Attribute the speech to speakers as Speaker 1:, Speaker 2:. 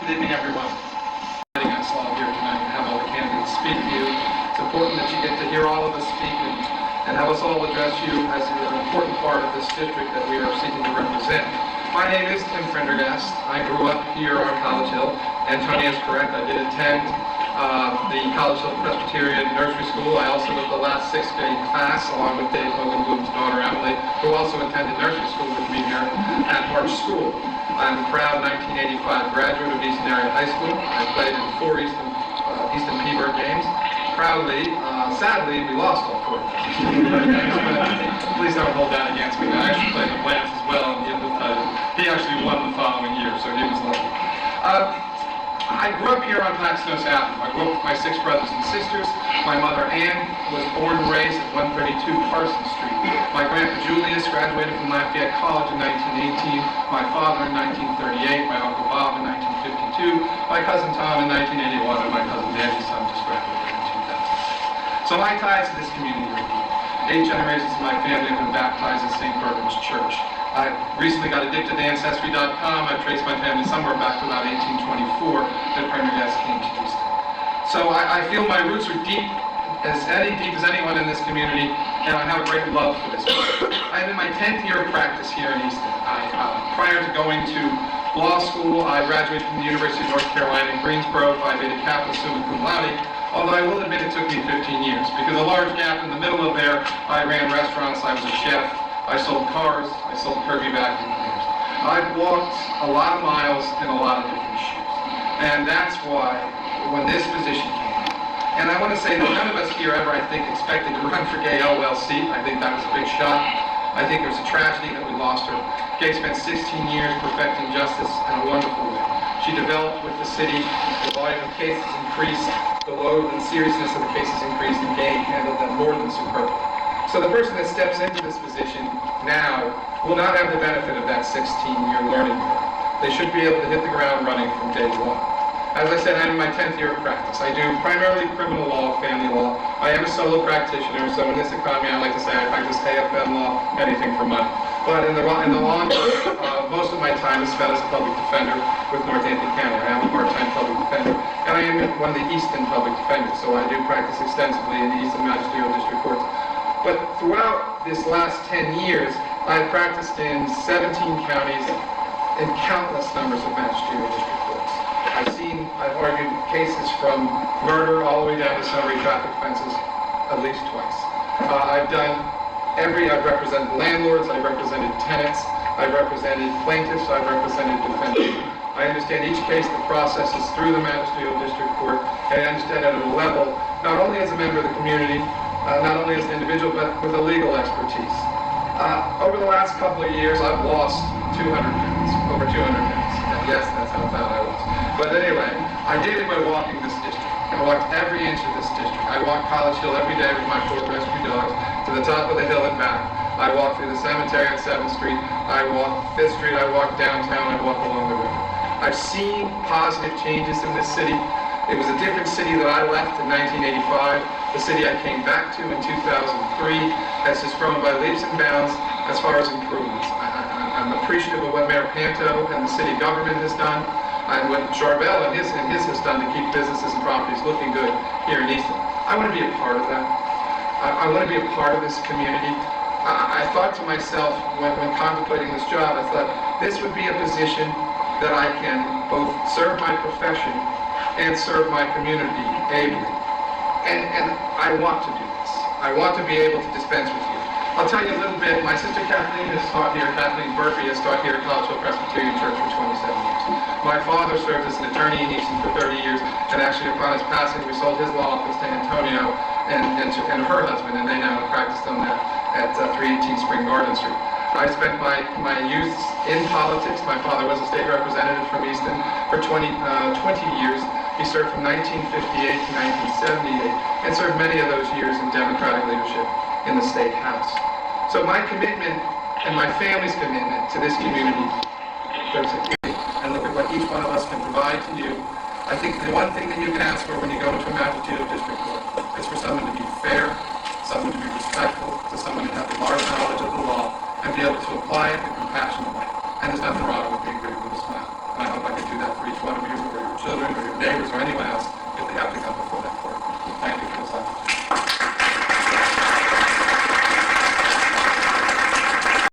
Speaker 1: Good evening, everyone. Inviting us all here tonight and have all the candidates speak to you. It's important that you get to hear all of us speak and have us all address you as an important part of this district that we are seeking to represent. My name is Tim Prendergast. I grew up here on College Hill. Antonia is correct. I did attend the College Hill Presbyterian Nursery School. I also was the last sixth grade class, along with Dave Hogan-Bloom's daughter, Emily, who also attended nursery school with me here at Arch School. I'm a proud 1985 graduate of Easton Area High School. I played in 4 Easton P-Bird games. Proudly, sadly, we lost all 4 of those. Please don't hold that against me. I actually played with Lance as well in the end of the title. He actually won the following year, so he was lucky. I grew up here on Paxnos Avenue. I grew up with my 6 brothers and sisters. My mother, Ann, was born and raised at 132 Parsons Street. My grandpa, Julius, graduated from Lafayette College in 1918. My father in 1938. My uncle Bob in 1952. My cousin Tom in 1981. And my cousin Danny's son just graduated in 2000. So my ties to this community are deep. 8 generations of my family have been baptized at St. Bertram's Church. I recently got addicted to Ancestry.com. I traced my family somewhere back to about 1824 that Prendergast came to Easton. So I feel my roots are deep as anyone in this community, and I have a great love for this place. I'm in my 10th year of practice here in Easton. Prior to going to law school, I graduated from the University of North Carolina in Greensboro, Phi Beta Kappa, summa cum laude. Although I will admit it took me 15 years, because a large gap in the middle of there, I ran restaurants, I was a chef, I sold cars, I sold Kirby vacuum cleaners. I've walked a lot of miles in a lot of different shoes. And that's why, when this position came up, and I want to say that none of us here ever, I think, expected to run for Gay LLC. I think that was a big shot. I think it was a tragedy that we lost her. Gay spent 16 years perfecting justice in a wonderful way. She developed with the city, the volume of cases increased, the load and seriousness of the cases increased, and Gay handled them more than superbly. So the person that steps into this position now will not have the benefit of that 16-year learning curve. They should be able to hit the ground running from day one. As I said, I'm in my 10th year of practice. I do primarily criminal law, family law. I am a solo practitioner, so in this economy I like to say I practice AFM law, anything for money. But in the long term, most of my time is spent as a public defender with Northampton County. I am a part-time public defender, and I am one of the Easton public defenders, so I do practice extensively in the Easton Magisterial District Courts. But throughout this last 10 years, I've practiced in 17 counties in countless numbers of magisterial district courts. I've argued cases from murder all the way down to summary traffic offenses at least twice. I've represented landlords, I've represented tenants, I've represented plaintiffs, I've represented defendants. I understand each case, the process is through the magisterial district court, and I understand it at a level, not only as a member of the community, not only as an individual, but with a legal expertise. Over the last couple of years, I've lost 200 pounds, over 200 pounds. And yes, that's how fat I was. But anyway, I did it by walking this district. I walked every inch of this district. I walked College Hill every day with my 4 rescue dogs to the top of the hill and back. I walked through the cemetery on 7th Street. I walked 5th Street. I walked downtown. I walked along the river. I've seen positive changes in this city. It was a different city that I left in 1985. The city I came back to in 2003 has just grown by leaps and bounds as far as improvements. I'm appreciative of what Mayor Panto and the city government has done, and what Charbel and his has done to keep businesses and properties looking good here in Easton. I want to be a part of that. I want to be a part of this community. I thought to myself when contemplating this job, I thought this would be a position that I can both serve my profession and serve my community ably. And I want to do this. I want to be able to dispense with you. I'll tell you a little bit. My sister Kathleen has taught here, Kathleen Murphy has taught here at College Hill Presbyterian Church for 27 years. My father served as an attorney in Easton for 30 years, and actually upon his passing, we sold his law office to Antonio and her husband, and they now practice on that at 318 Spring Garden Street. I spent my youth in politics. My father was a state representative from Easton for 20 years. He served from 1958 to 1978 and served many of those years in Democratic leadership in the State House. So my commitment and my family's commitment to this community, and look at what each one of us can provide to you. I think the one thing that you can ask for when you go into a magisterial district court is for someone to be fair, someone to be respectful, to someone to have a large knowledge of the law and be able to apply it in a compassionate way. And there's nothing wrong with being great with a smile. And I hope I can do that for each one of you, or your children, or your neighbors, or anyone else, if they have to come before that court. Thank you.